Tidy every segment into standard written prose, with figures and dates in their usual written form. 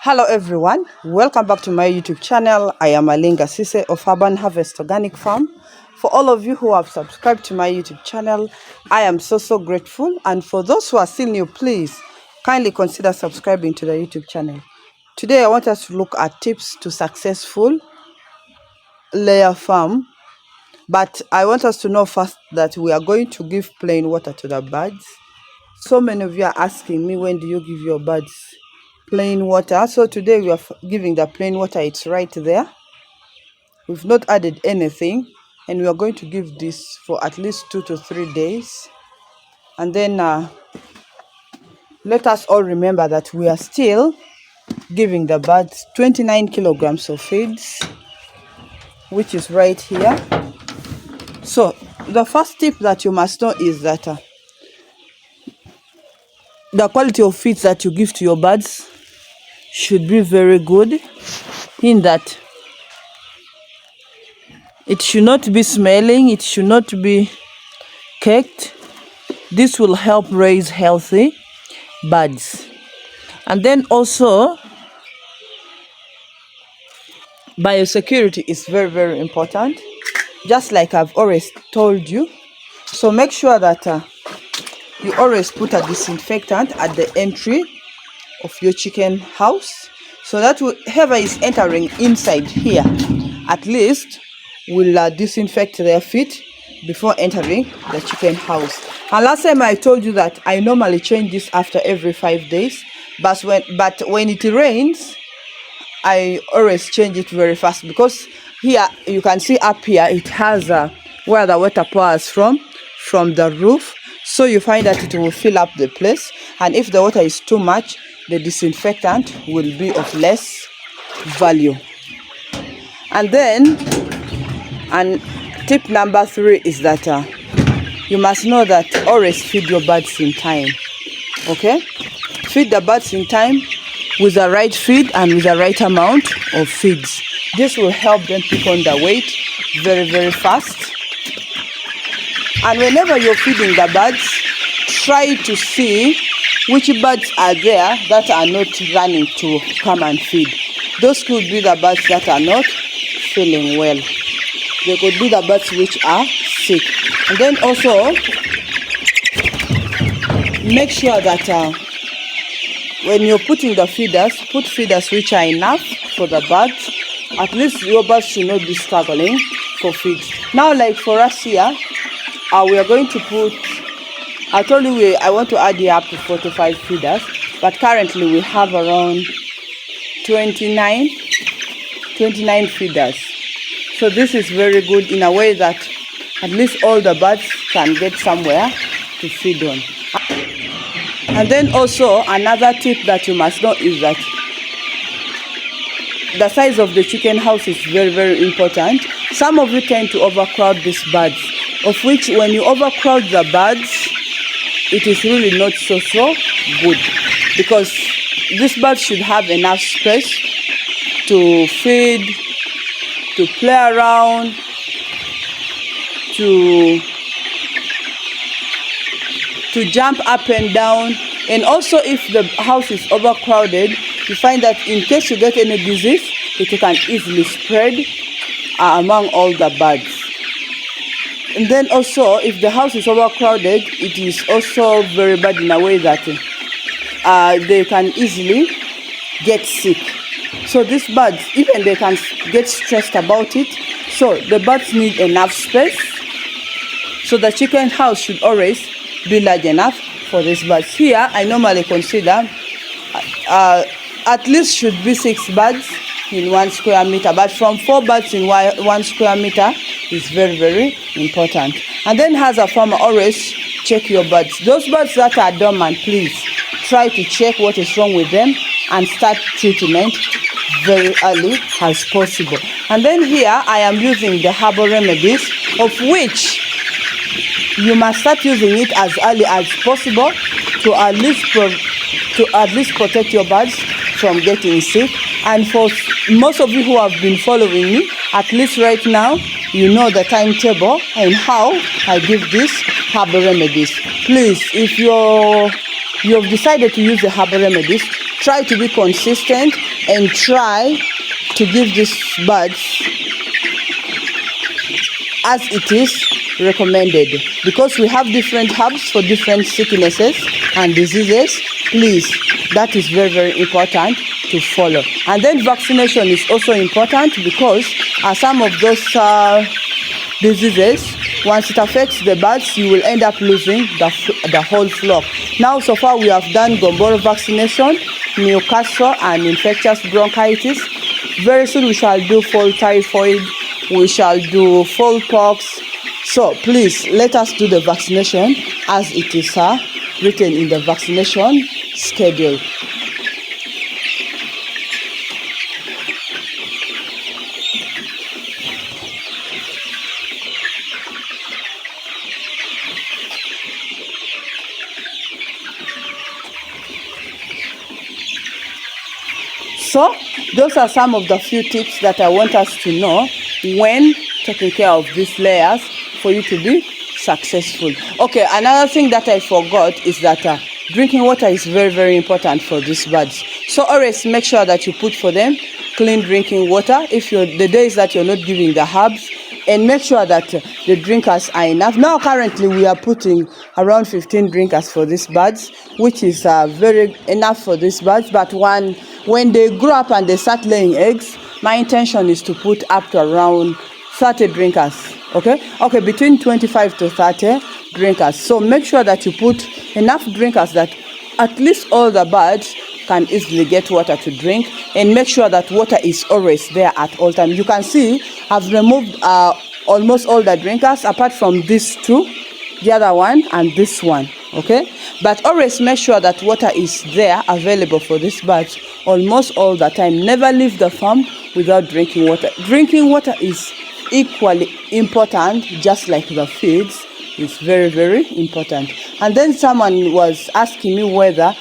Hello everyone, welcome back to my YouTube channel. I am Alinga Sise of Urban Harvest Organic Farm. For all of you who have subscribed to my YouTube channel, I am so grateful. And for those who are still new, please kindly consider subscribing to the YouTube channel. Today I want us to look at tips to successful layer farm. But I want us to know first that we are going to give plain water to the birds. So many of you are asking me, when do you give your birds plain water? So today we are giving the plain water. It's right there. We've not added anything, and we are going to give this for at least 2 to 3 days. And then let us all remember that we are still giving the birds 29 kilograms of feeds, which is right here. So the first tip that you must know is that the quality of feeds that you give to your birds should be very good, in that it should not be smelling, it should not be caked. This will help raise healthy birds. And then also, biosecurity is very important, just like I've always told you. So make sure that you always put a disinfectant at the entry of your chicken house, so that whoever is entering inside here at least will disinfect their feet before entering the chicken house. And last time I told you that I normally change this after every 5 days, but when it rains, I always change it very fast, because here you can see up here it has where the water pours from the roof. So you find that it will fill up the place, and if the water is too much, the disinfectant will be of less value. And then, tip number 3 is that you must know that always feed your birds in time. Okay, feed the birds in time with the right feed and with the right amount of feeds. This will help them pick on the weight very fast. And whenever you're feeding the birds, try to see which birds are there that are not running to come and feed. Those could be the birds that are not feeling well. They could be the birds which are sick. And then also, make sure that when you're putting the feeders, put feeders which are enough for the birds. At least your birds should not be struggling for feeds. Now, like for us here, we are going to put, I told you I want to add here up to 45 feeders, but currently we have around 29 feeders. So this is very good in a way that at least all the birds can get somewhere to feed on. And then also another tip that you must know is that the size of the chicken house is very important. Some of you tend to overcrowd these birds, of which when you overcrowd the birds, it is really not so good, because these birds should have enough space to feed, to play around, to jump up and down. And also, if the house is overcrowded, you find that in case you get any disease, it can easily spread among all the birds. And then also, if the house is overcrowded, it is also very bad in a way that they can easily get sick. So these birds, even they can get stressed about it. So the birds need enough space. So the chicken house should always be large enough for these birds. Here, I normally consider at least should be 6 birds in 1 square meter, but from 4 birds in 1 square meter is very important. And then, as a farmer, always check your birds. Those birds that are dormant, please try to check what is wrong with them and start treatment very early as possible. And then here I am using the herbal remedies, of which you must start using it as early as possible to at least protect your birds from getting sick. And for most of you who have been following me, at least right now, you know the timetable and how I give these herbal remedies. Please, if you've decided to use the herbal remedies, try to be consistent and try to give these birds as it is recommended, because we have different herbs for different sicknesses and diseases. Please, that is very, very important to follow. And then vaccination is also important, because some of those diseases, once it affects the birds, you will end up losing the whole flock. Now, so far we have done Gomboro vaccination, Newcastle, and infectious bronchitis. Very soon we shall do fall typhoid, we shall do fall pox. So please, let us do the vaccination as it is written in the vaccination schedule. So those are some of the few tips that I want us to know when taking care of these layers for you to be successful. Okay, another thing that I forgot is that drinking water is very, very important for these birds. So always make sure that you put for them clean drinking water if the days that you're not giving the herbs, and make sure that the drinkers are enough. Now currently we are putting around 15 drinkers for these birds, which is very enough for these birds. But when they grow up and they start laying eggs, my intention is to put up to around 30 drinkers. Okay, between 25 to 30 drinkers. So make sure that you put enough drinkers that at least all the birds can easily get water to drink, and make sure that water is always there at all times. You can see I've removed almost all the drinkers apart from these two, the other one and this one. Okay, but always make sure that water is there available for these birds almost all the time. Never leave the farm without drinking water. Drinking water is equally important, just like the feeds. It's very, very important. And then someone was asking me whether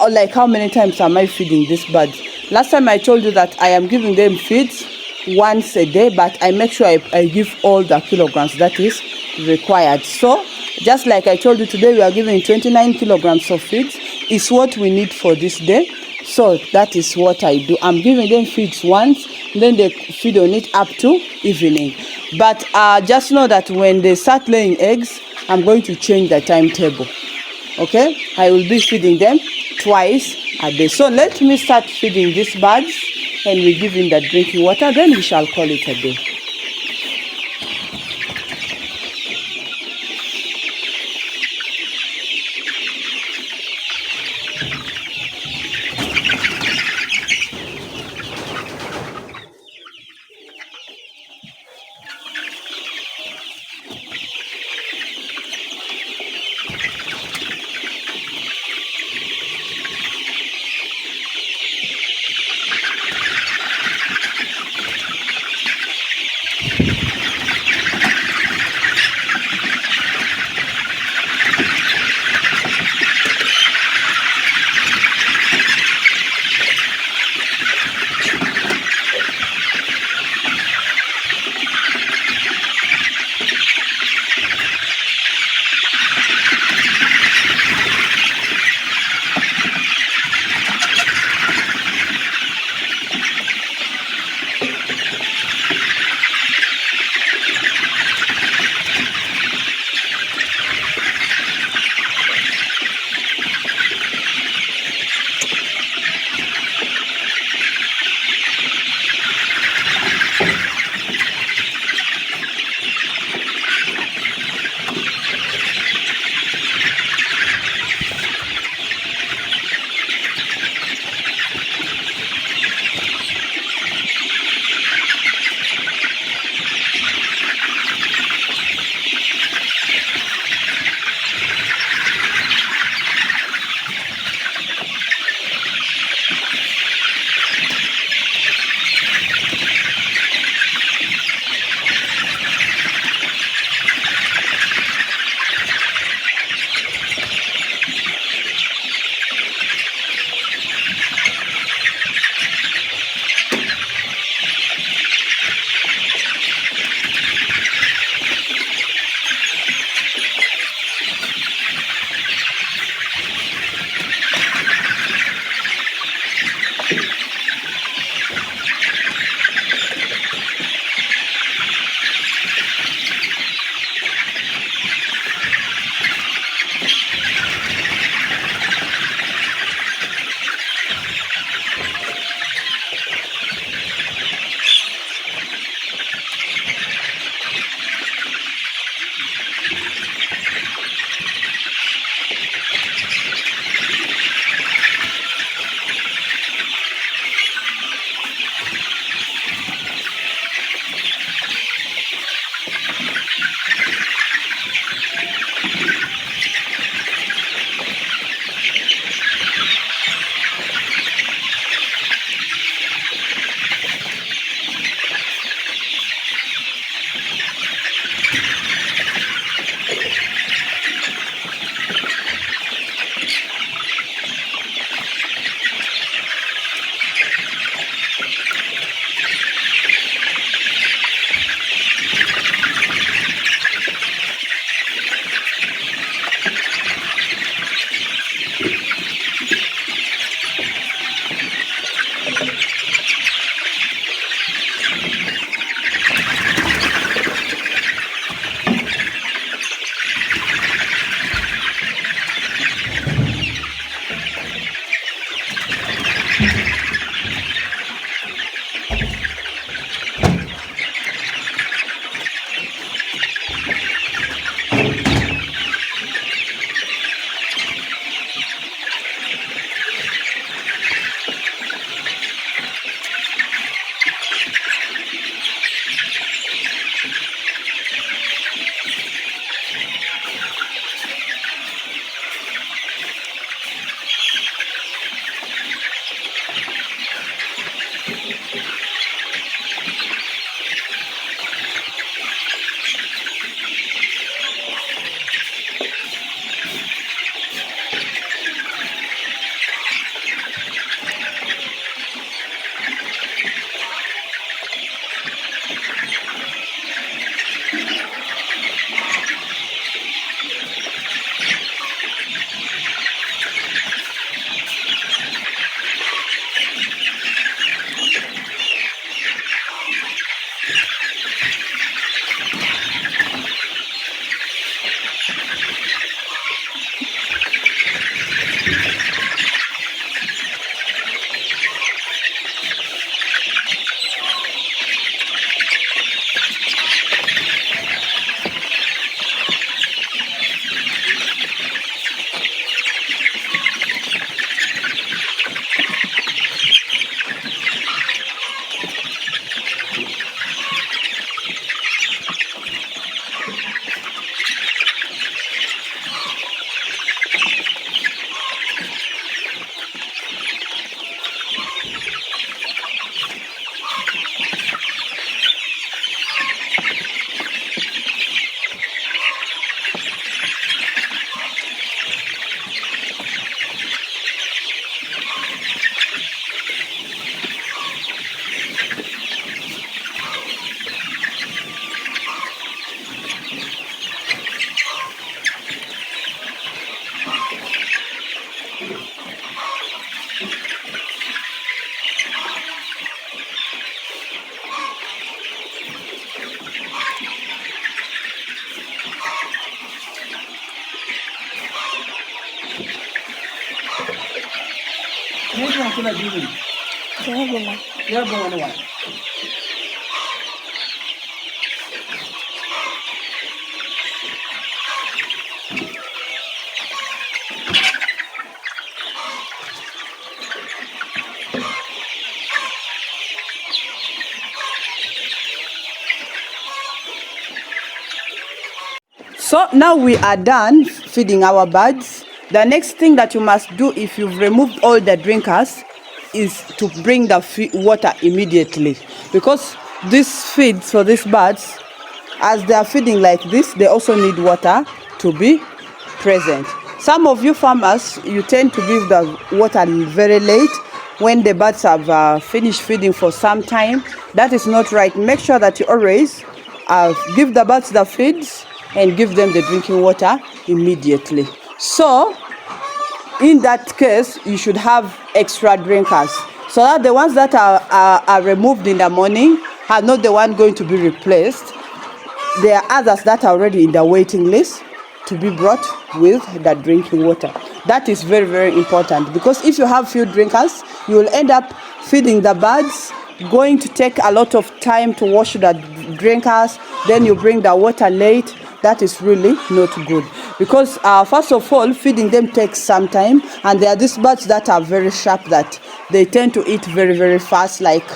like how many times am I feeding these birds. Last time I told you that I am giving them feeds once a day, but I make sure I give all the kilograms that is required. So just like I told you, today we are giving 29 kilograms of feeds. Is what we need for this day. So that is what I do. I'm giving them feeds once, then they feed on it up to evening. But just know that when they start laying eggs, I'm going to change the timetable. Okay, I will be feeding them twice a day. So let me start feeding these birds, and we give in the drinking water, then we shall call it a day. Maybe I'm gonna do it. Yeah, but one. So now we are done feeding our birds. The next thing that you must do if you've removed all the drinkers is to bring the water immediately, because this feed for these birds, as they are feeding like this, they also need water to be present. Some of you farmers, you tend to give the water very late when the birds have finished feeding for some time. That is not right. Make sure that you always give the birds the feeds and give them the drinking water immediately. So in that case, you should have extra drinkers, so that the ones that are removed in the morning are not the one going to be replaced. There are others that are already in the waiting list to be brought with the drinking water. That is very, very important, because if you have few drinkers, you will end up feeding the birds, going to take a lot of time to wash the drinkers, then you bring the water late. That is really not good, because first of all, feeding them takes some time, and there are these birds that are very sharp, that they tend to eat very, very fast. Like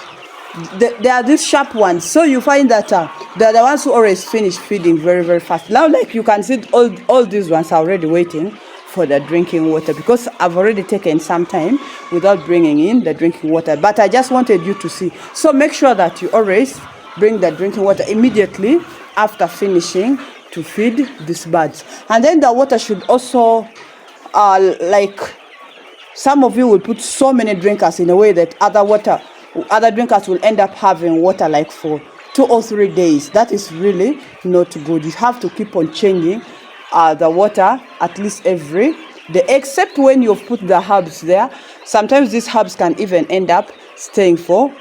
there are these sharp ones, so you find that they're the ones who always finish feeding very, very fast. Now, like you can see, all these ones are already waiting for the drinking water, because I've already taken some time without bringing in the drinking water, but I just wanted you to see. So make sure that you always bring the drinking water immediately after finishing to feed these birds. And then the water should also like, some of you will put so many drinkers in a way that other drinkers will end up having water like for 2 or 3 days. That is really not good. You have to keep on changing the water at least every day, except when you've put the herbs there. Sometimes these herbs can even end up staying for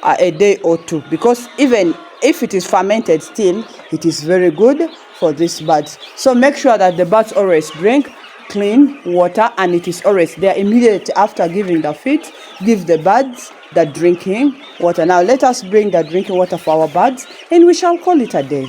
a day or two, because even if it is fermented, still it is very good for these birds. So make sure that the birds always drink clean water, and it is always there immediately after giving the feed. Give the birds the drinking water. Now let us bring the drinking water for our birds, and we shall call it a day.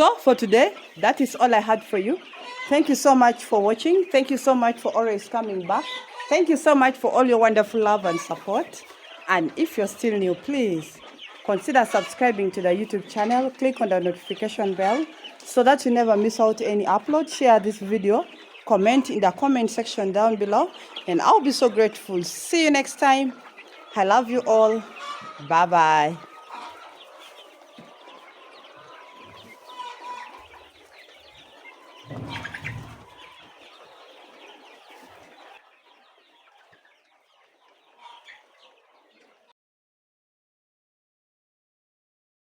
So for today, that is all I had for you. Thank you so much for watching. Thank you so much for always coming back. Thank you so much for all your wonderful love and support. And if you're still new, please consider subscribing to the YouTube channel. Click on the notification bell so that you never miss out any upload. Share this video. Comment in the comment section down below. And I'll be so grateful. See you next time. I love you all. Bye-bye.